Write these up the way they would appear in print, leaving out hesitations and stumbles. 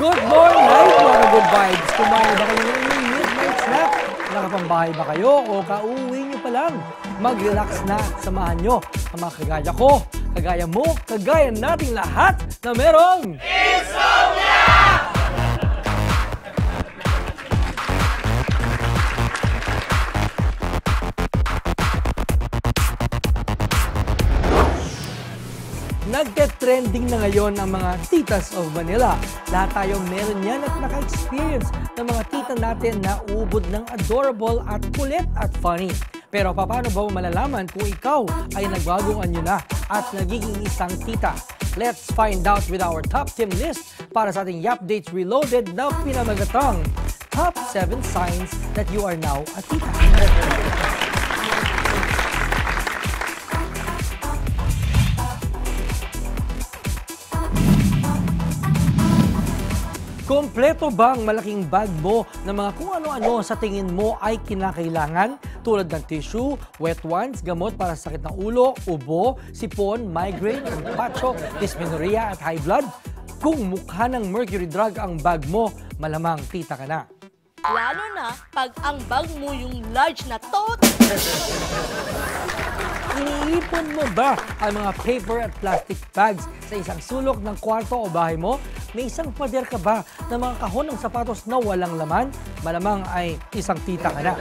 Good morning, mga good vibes. Kumain ba kayo ng midnight snack? Nakapambahay ba kayo o kauwi nyo pa lang? Mag-relax na at samahan nyo ang mga kagaya ko, kagaya mo, kagaya nating lahat na merong insomnia! Nagte-trending na ngayon ang mga titas of Manila. Lahat tayo meron yan at naka-experience ng mga tita natin na ubod ng adorable at kulit at funny. Pero paano ba malalaman kung ikaw ay nagbagong anyo na at nagiging isang tita? Let's find out with our top 10 list para sa ating Updates Reloaded na pinamagatang Top 7 Signs that You Are Now a Tita. Kompleto ba ang malaking bag mo na mga kung ano-ano sa tingin mo ay kinakailangan? Tulad ng tissue, wet ones, gamot para sa sakit ng ulo, ubo, sipon, migraine, empacho, dysmenorrhea at high blood? Kung mukha ng mercury drug ang bag mo, malamang tita ka na. Lalo na pag ang bag mo yung large na tot. Iniipon mo ba ang mga paper at plastic bags sa isang sulok ng kwarto o bahay mo? May isang pader ka ba ng mga kahon ng sapatos na walang laman? Malamang ay isang tita ka na.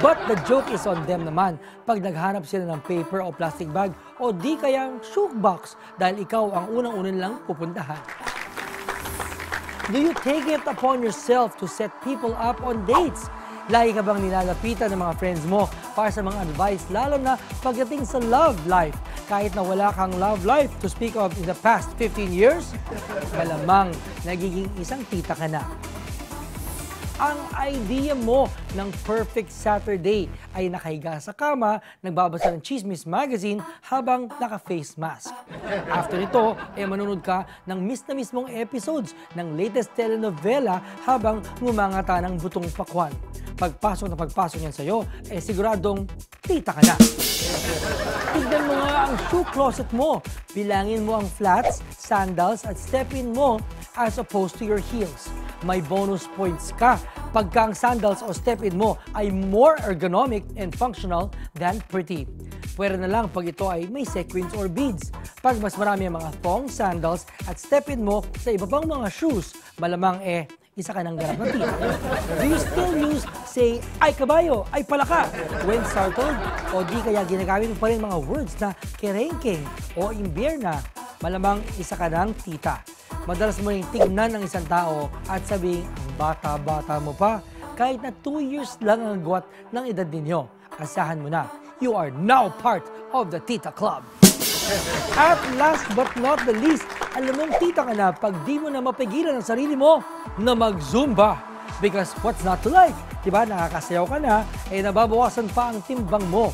But the joke is on them naman pag naghanap sila ng paper o plastic bag o di kayang shoebox dahil ikaw ang unang-unan lang pupuntahan. Do you take it upon yourself to set people up on dates? Lagi ka bang nilalapitan ng mga friends mo para sa mga advice lalo na pagdating sa love life? Kahit na wala kang love life to speak of in the past 15 years, malamang nagiging isang tita ka na. Ang idea mo ng perfect Saturday ay nakahiga sa kama, nagbabasa ng Chismis Magazine habang naka-face mask. After nito, manunod ka ng miss na mismong episodes ng latest telenovela habang ngumangata ng butong pakwan. Pagpasok yan sa'yo, siguradong tita ka na. Tignan mo nga ang shoe closet mo. Bilangin mo ang flats, sandals at step-in mo as opposed to your heels. May bonus points ka pagka ang sandals o step-in mo ay more ergonomic and functional than pretty. Pwede na lang pag ito ay may sequins or beads. Pag mas marami ang mga thong, sandals at step-in mo sa iba pang mga shoes, malamang isa ka ng ganap na tita. Do you still use, say, ay kabayo, ay palaka, when startled? O di kaya ginagamit mo pa rin mga words na kerengking o imbierna? Malamang isa ka ng tita. Madalas mo rin tignan ng isang tao at sabihin, ang bata-bata mo pa, kahit na 2 years lang ang agwat ng edad ninyo. Asahan mo na, you are now part of the Tita Club. At last but not the least, alam mong tita ka na pag di mo na mapigilan ang sarili mo na mag-zumba. Because what's not to like? Diba, nakakasayaw ka na, nababawasan pa ang timbang mo.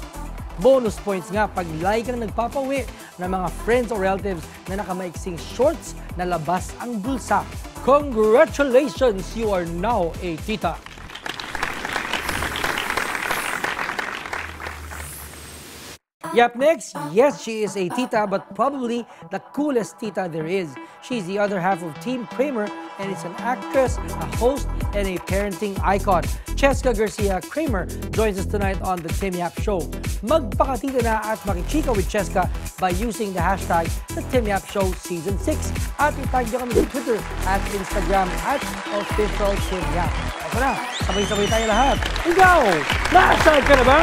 Bonus points nga pag lagi kang nagpapawi ng mga friends or relatives na nakamaiksing shorts na labas ang bulsa. Congratulations! You are now a tita. Up next, yes, she is a tita, but probably the coolest tita there is. She's the other half of Team Kramer, and it's an actress, a host, and a parenting icon. Cheska Garcia Kramer joins us tonight on the Tim Yap Show. Magpakatita na at makichika with Cheska by using the hashtag The Tim Yap Show Season 6. At itag niyo kami sa Twitter at Instagram at Official Tim Yap. Ito na, sabay-sabay tayo lahat. Ikaw, nasaan ka na ba?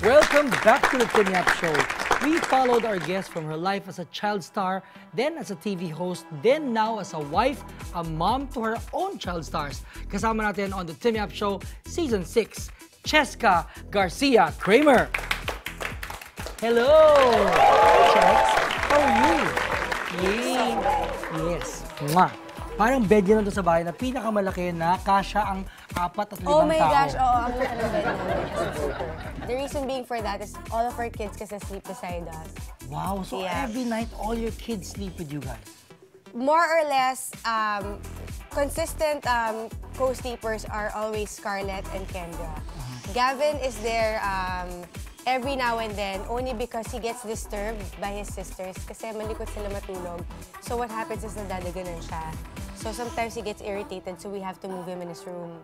Welcome back to the Tim Yap Show. We followed our guest from her life as a child star, then as a TV host, then now as a wife, a mom to her own child stars. Kasama natin on the Tim Yap Show Season 6, Cheska Garcia Kramer. Hello! Hi, Chex. How are you? Yay! Yes. Mwah. Parang bed yun nandun sa bahay na pinakamalaki na kasya ang 4 at 5 tao. Oh my gosh, oo, ang laki ng bed namin. Super. The reason being for that is all of our kids kasi sleep beside us. Wow, so every night all your kids sleep with you guys? More or less, consistent co-sleepers are always Scarlett and Kendra. Gavin is there every now and then, only because he gets disturbed by his sisters kasi malikot sila matulog. So what happens is nadadaganan siya. So sometimes he gets irritated, so we have to move him in his room.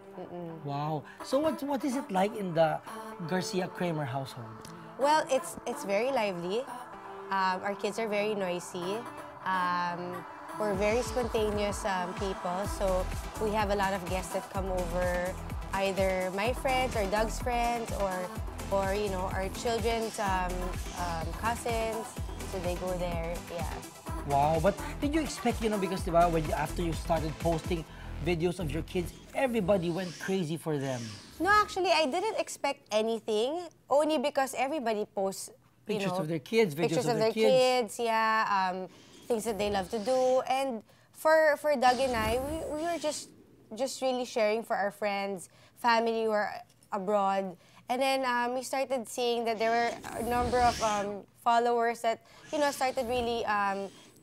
Wow. So what is it like in the Garcia Kramer household? Well, it's very lively. Our kids are very noisy. We're very spontaneous people, so we have a lot of guests that come over, either my friends or Doug's friends, or you know, our children's cousins. So they go there, yeah. Wow, but did you expect, you know, because diba, after you started posting videos of your kids, everybody went crazy for them. No, actually, I didn't expect anything, only because everybody posts, Pictures of their kids, videos pictures of their kids, yeah, things that they love to do. And for Doug and I, we were just really sharing for our friends, family who are abroad. And then we started seeing that there were a number of followers that, you know, started really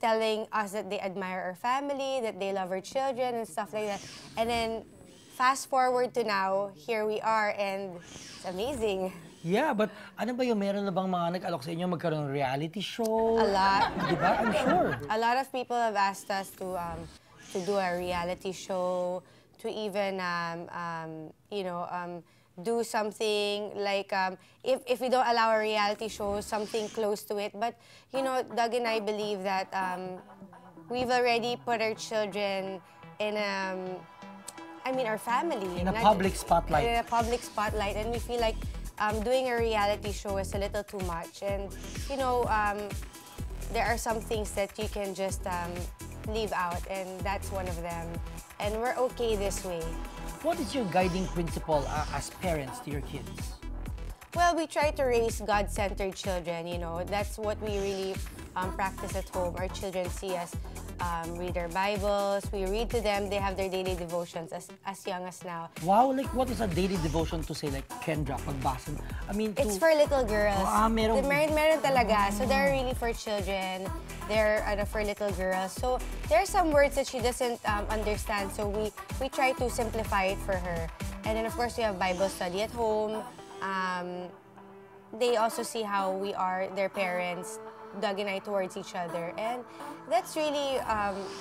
telling us that they admire our family, that they love our children and stuff like that. And then fast forward to now, here we are, and it's amazing. Yeah, but ano ba yung meron na bang mga nag-alok sa inyo magkaroon ng reality show? A lot. Diba? I'm sure. A lot of people have asked us to do a reality show, to even you know, do something like if we don't allow a reality show, something close to it. But you know, Doug and I believe that we've already put our children in I mean, our family In a public spotlight. In a public spotlight, and we feel like doing a reality show is a little too much. And you know, there are some things that you can just leave out, and that's one of them. And we're okay this way. What is your guiding principle as parents to your kids? Well, we try to raise God-centered children, you know. That's what we really practice at home. Our children see us read their Bibles, we read to them, they have their daily devotions as young as now. Wow, like what is a daily devotion to say like Kendra, pagbasa? I mean, It's for little girls. Meron talaga. So they're really for children. They're for little girls. So there are some words that she doesn't understand. So we try to simplify it for her. And then of course we have Bible study at home. They also see how we are, their parents, Doug and I, towards each other. And that's really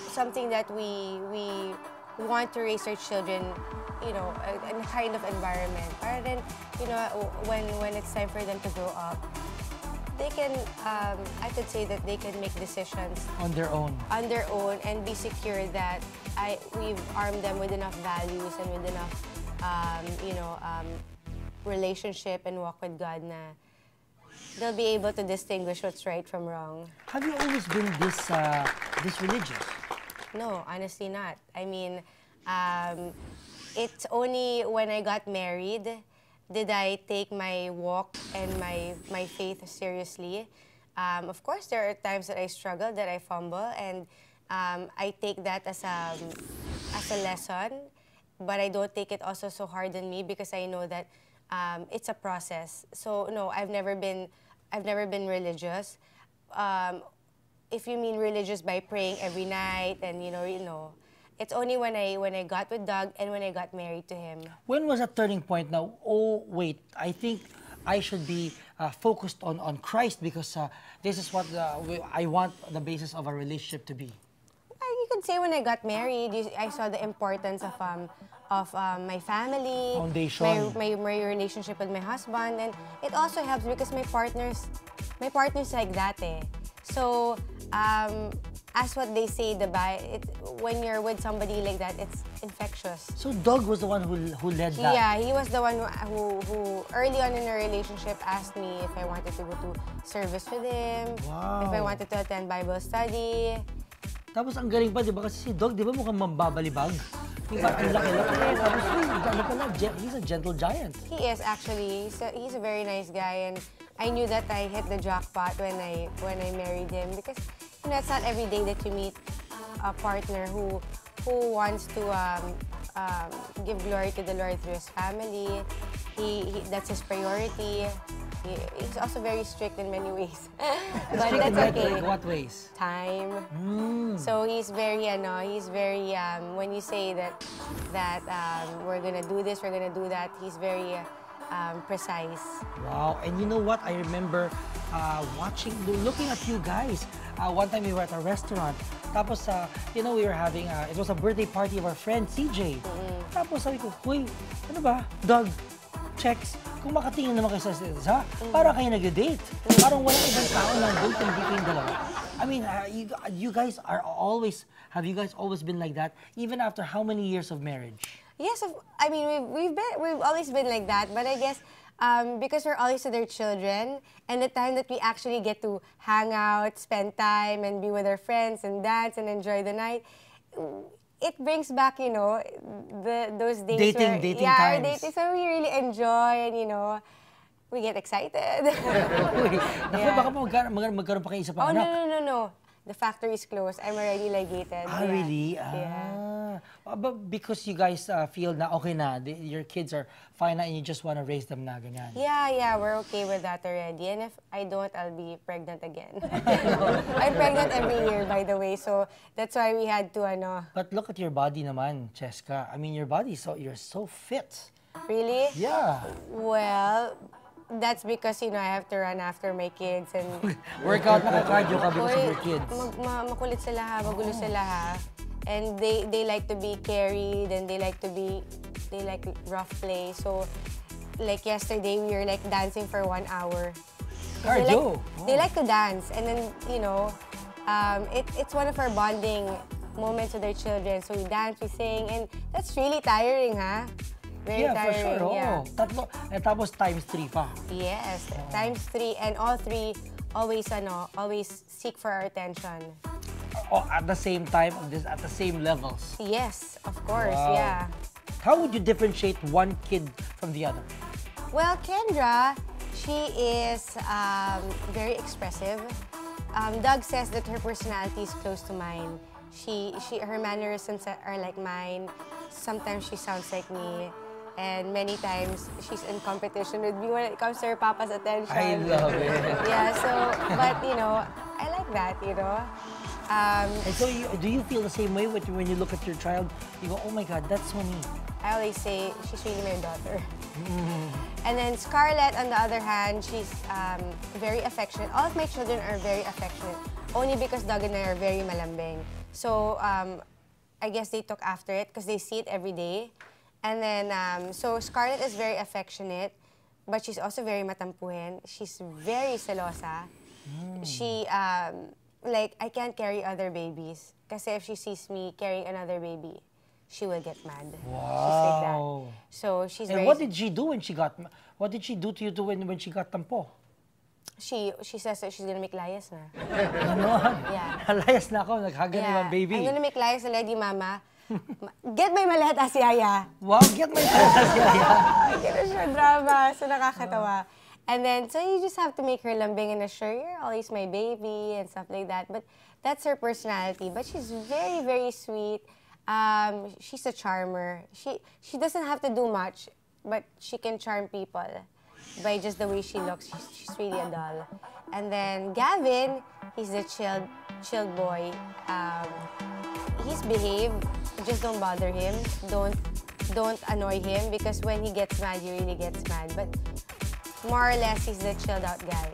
something that we want to raise our children, you know, in a kind of environment. Para then, you know, when it's time for them to grow up, they can, I could say that they can make decisions on their own. On their own, and be secure that we've armed them with enough values and with enough, you know, relationship and walk with God na they'll be able to distinguish what's right from wrong. Have you always been this religious? No, honestly not. I mean, it's only when I got married did I take my walk and my faith seriously. Of course, there are times that I struggle, that I fumble, and I take that as a lesson. But I don't take it also so hard on me because I know that it's a process. So no, I've never been religious. If you mean religious by praying every night and you know, it's only when I got with Doug and when I got married to him. When was a turning point now? Oh wait, I think I should be focused on Christ because this is what I want the basis of a relationship to be. You could say when I got married, I saw the importance of my family, foundation, my relationship with my husband, and it also helps because my partner's like that eh. So as what they say, when you're with somebody like that, it's infectious. So Doug was the one who led that. Yeah, he was the one who early on in our relationship asked me if I wanted to go to service with him, if I wanted to attend Bible study. Tapos ang galing pa, di ba? Kasi si Doug, di ba mukhang mambabalibag? Yung parang ang laki-laki. Tapos, ano pala, he's a gentle giant. He is actually. He's a very nice guy, and I knew that I hit the jackpot when I married him, because you know, it's not every day that you meet a partner who wants to give glory to the Lord through his family. That's his priority. He's also very strict in many ways, but that's okay. Like what ways? Time. So he's very, when you say that we're gonna do this, we're gonna do that, he's very precise. Wow, and you know what? I remember looking at you guys. One time we were at a restaurant. Tapos, you know, we were having, it was a birthday party of our friend, CJ. Tapos sabi ko, huy, ano ba? Doug, checks. Kung makatingin naman kayo sa isa, para kayo nag-date. Parang walang ibang tao nandun kung hindi kayong dalawa. I mean, you guys have you guys always been like that? Even after how many years of marriage? Yes, I mean, we've always been like that, but I guess because we're always with our children, and the time that we actually get to hang out, spend time, and be with our friends, and dance, and enjoy the night, it brings back, you know, those days dating yeah, times. Dating, so we really enjoy, and you know, we get excited. Uy, naku, baka magkaroon pa kayo isa pang anak. No. The factory is closed. I'm already ligated. Really? Yeah. But because you guys feel na okay na, your kids are fine na and you just want to raise them na ganyan. Yeah, we're okay with that already. And if I don't, I'll be pregnant again. I'm pregnant every year, by the way. So that's why we had to, But look at your body naman, Cheska. I mean, your body, you're so fit. Really? Yeah. Well, that's because, you know, I have to run after my kids and... Workout, naka-cardio ka because of your kids. Makulit sila ha, magulo sila ha. And they like to be carried, and they like rough play. So, like yesterday, we were like dancing for 1 hour. Cardio? They like to dance, and then, you know, it's one of our bonding moments with our children. So we dance, we sing, and that's really tiring, ha? Very tiring, for sure. yeah. Tatlo. And tapos times 3 pa. Yes, times 3, and all 3 always seek for our attention. Oh, at the same time, at the same levels. Yes, of course, Wow. yeah. How would you differentiate one kid from the other? Well, Kendra, she is very expressive. Doug says that her personality is close to mine. Her mannerisms are like mine. Sometimes she sounds like me. And many times, she's in competition with me when it comes to her papa's attention. I love it. Yeah, but you know, I like that, you know. And so, do you feel the same way when you look at your child? You go, oh my God, that's so me. I always say, she's really my daughter. And then Scarlett, on the other hand, she's very affectionate. All of my children are very affectionate, only because Doug and I are very malambing. So, I guess they took after it because they see it every day. And then, so Scarlett is very affectionate, but she's also very matampuhin. She's very celosa. She, like, I can't carry other babies. Kasi if she sees me carrying another baby, she will get mad. Wow. She's like that. So she's very... And what did she do when she got... What did she do to you when she got tampo? She says that she's gonna make layas na. Ganon? Yeah. Layas na ako, naghaga na yung baby. I'm gonna make layas already, Mama. Get my maleta si Yaya. Wow, get my maleta si Yaya. Ganun siya, drama. So nakakatawa. And then, so you just have to make her lambing and assure you're always my baby and stuff like that. But that's her personality. But she's very, very sweet. She's a charmer. She doesn't have to do much, but she can charm people by just the way she looks. She's really a doll. And then Gavin, he's the chilled boy. He's behaved. Just don't bother him. Don't annoy him, because when he gets mad, he really gets mad. But more or less, he's the chilled out guy.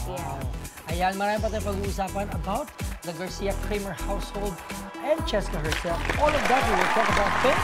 Yeah. Ayan, marami pa tayong pag-uusapan about the Garcia Kramer household and Cheska herself. All of that we will talk about then.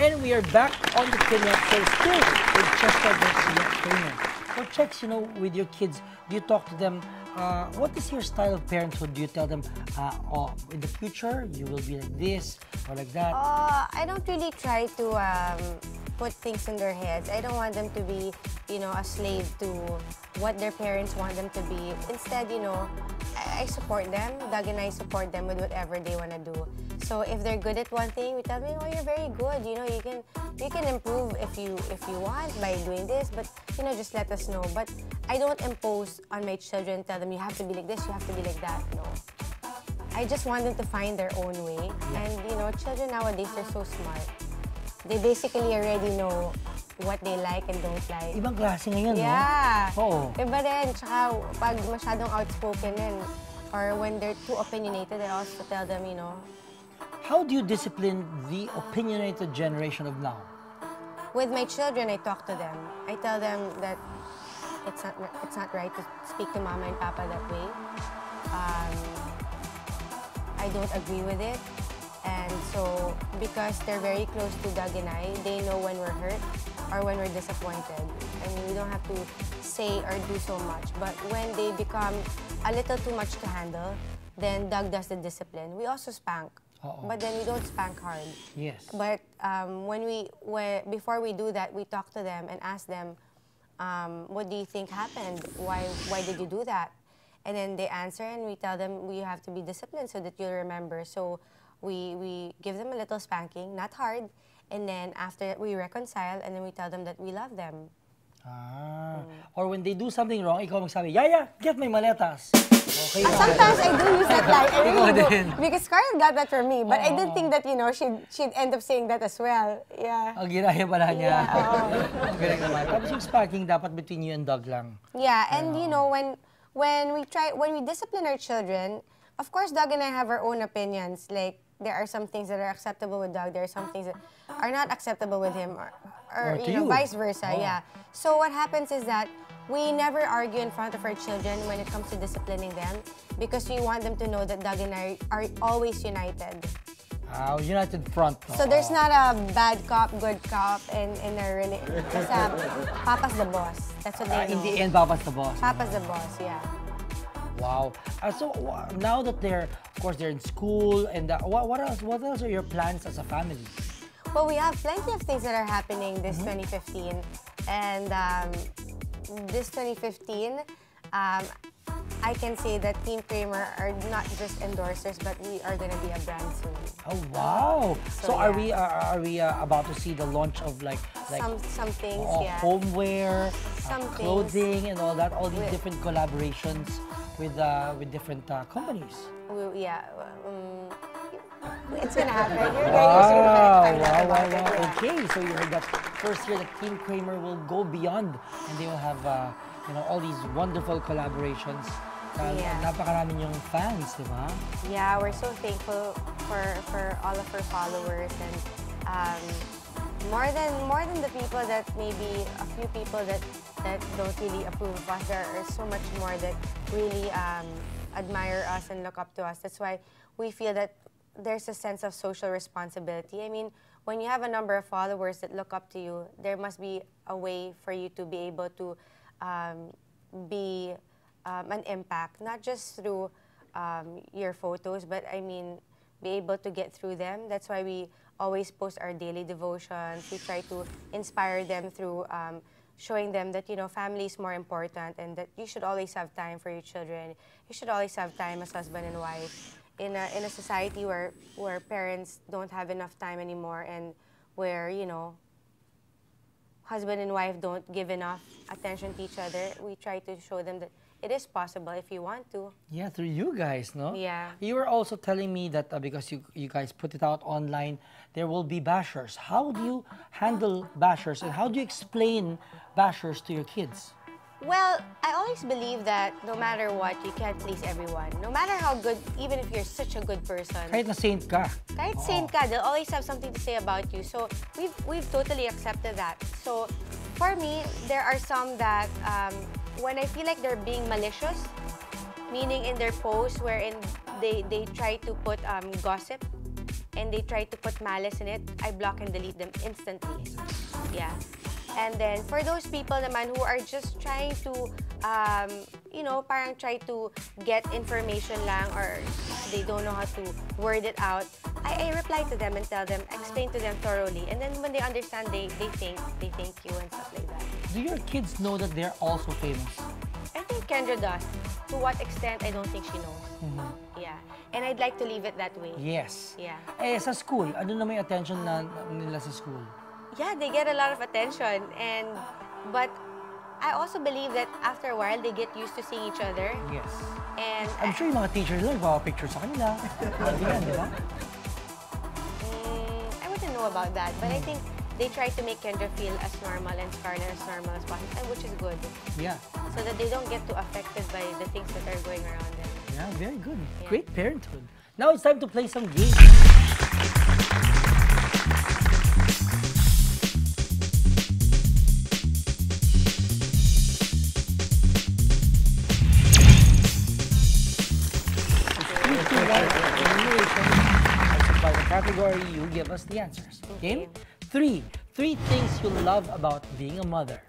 And we are back on the Kenya show still with Cheska Garcia Kramer. So, Chex, with your kids, do you talk to them? What is your style of parenthood? Do you tell them, in the future, you will be like this or like that? I don't really try to put things in their heads. I don't want them to be, a slave to what their parents want them to be. Instead, I support them. Doug and I support them with whatever they want to do. So if they're good at one thing, we tell them, you're very good. You can improve if you want by doing this, but just let us know. But I don't impose on my children, tell them you have to be like this, you have to be like that. No. I just want them to find their own way. And children nowadays, they're so smart. They basically already know what they like and don't like. Ibang klase ngayon, yeah. no? Oo. Iba rin. Tsaka pag masyadong outspoken din, or when they're too opinionated, I also tell them, How do you discipline the opinionated generation of now? With my children, I talk to them. I tell them that it's not right to speak to mama and papa that way. I don't agree with it. And so, because they're very close to Doug and I, they know when we're hurt or when we're disappointed. I mean, we don't have to say or do so much. But when they become a little too much to handle, then Doug does the discipline. We also spank. But then we don't spank hard. Yes. But before we do that, we talk to them and ask them, what do you think happened? Why did you do that? And then they answer, and we tell them we have to be disciplined so that you'll remember. So we give them a little spanking, not hard, and then after we reconcile, and then we tell them that we love them. Or when they do something wrong, ikaw magsabi, Yaya, get my maletas. Okay. Sometimes I do use that line. I really do. Because Scarlett got that from me. But I didn't think that, she'd end up saying that as well. Yeah. Ang ginaya pala niya. Yeah, Ang galing naman. Tapos yung sparking dapat between you and Doug lang. Yeah, and when we discipline our children, of course, Doug and I have our own opinions. Like, there are some things that are acceptable with Doug. There are some things that are not acceptable with him. Or vice versa, yeah. So what happens is that we never argue in front of our children when it comes to disciplining them because we want them to know that Doug and I are always united. United front. So there's not a bad cop, good cop in a relationship. Papa's the boss. That's what they know. In the end, Papa's the boss. Papa's the boss, yeah. Wow. So now that they're in school, and what else are your plans as a family? Well, we have plenty of things that are happening this 2015. And this 2015, I can say that Team Kramer are not just endorsers, but we are going to be a brand soon. Oh, wow. So are we about to see the launch of like some things, yeah. Homeware, Some clothing, and all that, all these different collaborations with different companies? It's gonna happen. Wow. Okay, so you heard that first year that Team Kramer will go beyond, and they will have all these wonderful collaborations. Napakarami yung fans, di ba? Yeah, we're so thankful for all of our followers, and more than the people that maybe a few people that don't really approve of us. There are so much more that really admire us and look up to us. That's why we feel that there's a sense of social responsibility. I mean, when you have a number of followers that look up to you, there must be a way for you to be able to be an impact, not just through your photos, but I mean, be able to get through them. That's why we always post our daily devotions. We try to inspire them through showing them that, family is more important and that you should always have time for your children. You should always have time as husband and wife. In a society where parents don't have enough time anymore, and where, husband and wife don't give enough attention to each other, we try to show them that it is possible if you want to. Yeah, through you guys, no? Yeah. You were also telling me that because you guys put it out online, there will be bashers. How do you handle bashers, and how do you explain bashers to your kids? Well, I always believe that no matter what, you can't please everyone. No matter how good, even if you're such a good person. Kahit na saint ka. Kahit saint ka, they'll always have something to say about you. So we've totally accepted that. So for me, there are some that when I feel like they're being malicious, meaning in their posts wherein they try to put gossip and they try to put malice in it, I block and delete them instantly. Yeah. And then for those people naman who are just trying to, you know, parang try to get information lang, or they don't know how to word it out, I reply to them and tell them, explain to them thoroughly. And then when they understand, they thank you and stuff like that. Do your kids know that they're also famous? I think Kendra does. To what extent, I don't think she knows. Yeah. And I'd like to leave it that way. Yes. Yeah. Eh, sa school, ano na may attention na nila sa school? Yeah, they get a lot of attention. But I also believe that after a while, they get used to seeing each other. Yes. And I'm sure yung mga teachers nila, nagpapapicture sa kanila. Di ba? I wouldn't know about that. But I think they try to make Kendra feel as normal and Scarlett as normal as possible, which is good. Yeah. So that they don't get too affected by the things that are going around them. Yeah, very good. Yeah. Great parenthood. Now it's time to play some games. By the category, you give us the answers. Game? Three things you love about being a mother.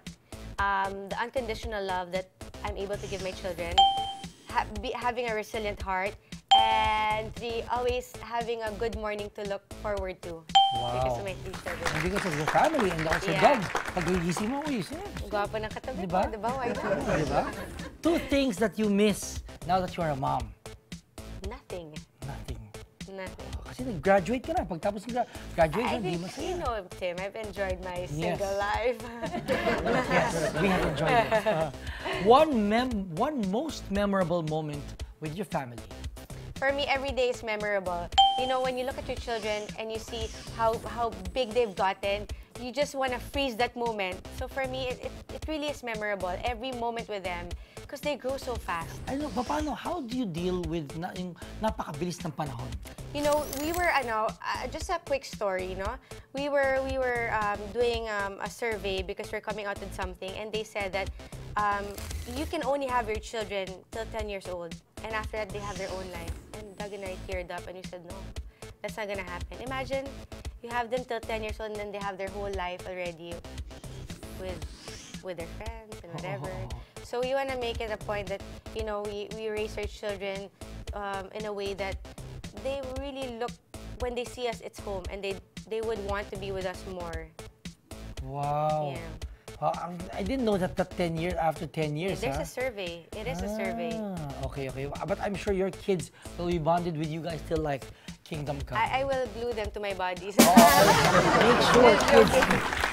The unconditional love that I'm able to give my children, having a resilient heart, and 3, always having a good morning to look forward to. Wow. Because of my 3 children. And because of your family and also Yeah. dogs. Pag gigising mo, uy, sir. Gwapo ng katabi Diba? ko, diba? Why not? Diba? 2 things that you miss now that you're a mom. Nothing. Nothing. Nothing. Kasi nag-graduate ka na. Pagtapos ng graduation, I di think, masaya. you know, Tim, I've enjoyed my Yes. single life. Yes, we have enjoyed it. One most memorable moment with your family. For me, every day is memorable. You know, when you look at your children and you see how big they've gotten, you just want to freeze that moment. So for me, it really is memorable. Every moment with them, because they grow so fast. Ano, paano, how do you deal with yung napakabilis ng panahon? You know, we were, just a quick story, you know? We were doing a survey because we're coming out with something, and they said that you can only have your children till 10 years old, and after that, they have their own life. And Doug and I teared up, and we said, no, that's not gonna happen. Imagine you have them till 10 years old, and then they have their whole life already with their friends and whatever. So we want to make it a point that, you know, we raise our children in a way that they really look, when they see us, it's home, and they would want to be with us more. Wow. Yeah. I didn't know that 10 years, after 10 years, There's a survey. It is a survey. Okay. But I'm sure your kids will be bonded with you guys till like Kingdom Come. I will glue them to my bodies. Make sure kids.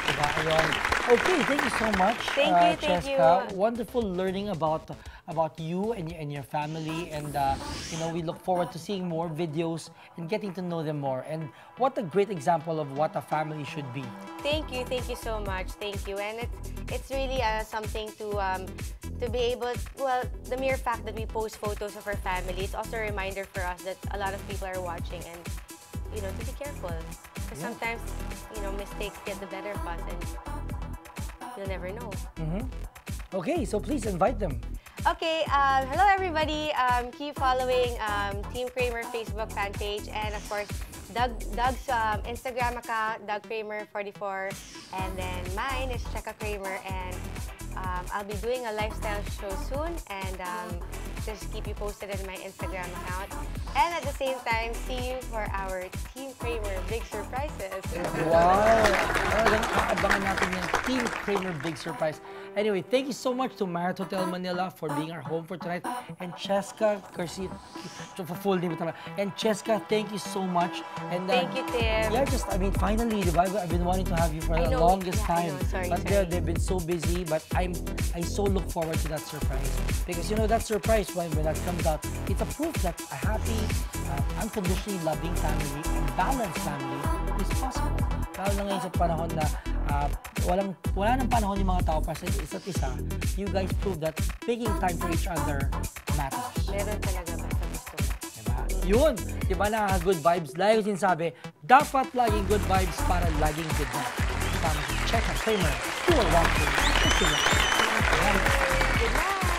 Diba, ayun. Okay, thank you so much, Thank you. Cheska. Wonderful learning about you and your family, and you know, we look forward to seeing more videos and getting to know them more. And what a great example of what a family should be. Thank you so much. Thank you. And it's really something to be able. Well, the mere fact that we post photos of our family, it's also a reminder for us that a lot of people are watching, and you know, to be careful, because sometimes, you know, mistakes get the better of us, and you'll never know. Okay, so please invite them. Okay, hello everybody. Keep following Team Kramer Facebook fan page, and of course Doug's Instagram account, Doug Kramer 44, and then mine is Cheska Kramer, and I'll be doing a lifestyle show soon, and just keep you posted on my Instagram account. And at the same time, see you for our Team Kramer Big Surprises. Wow! Talagang aabangan natin yung Team Kramer Big Surprise. Anyway, thank you so much to Marriott Hotel Manila for being our home for tonight. And Cheska Garcia, full name talaga. And Cheska, thank you so much. And Thank you, Tim. yeah, I mean, finally, diba? I've been wanting to have you for the longest time. Sorry, but they've been so busy. But I so look forward to that surprise, because you know that surprise, when that comes out, it's a proof that a happy, unconditionally loving family and balanced family is possible. Lalo na ngayon sa panahon na wala nang panahon yung mga tao para sa isa't isa, you guys prove that making time for each other matters. Meron talaga basta gusto. Diba? Yun! Diba na good vibes? Lagi ko sinasabi, dapat laging good vibes para laging good vibes. Kasama si Cheska Kramer, 201. Good night!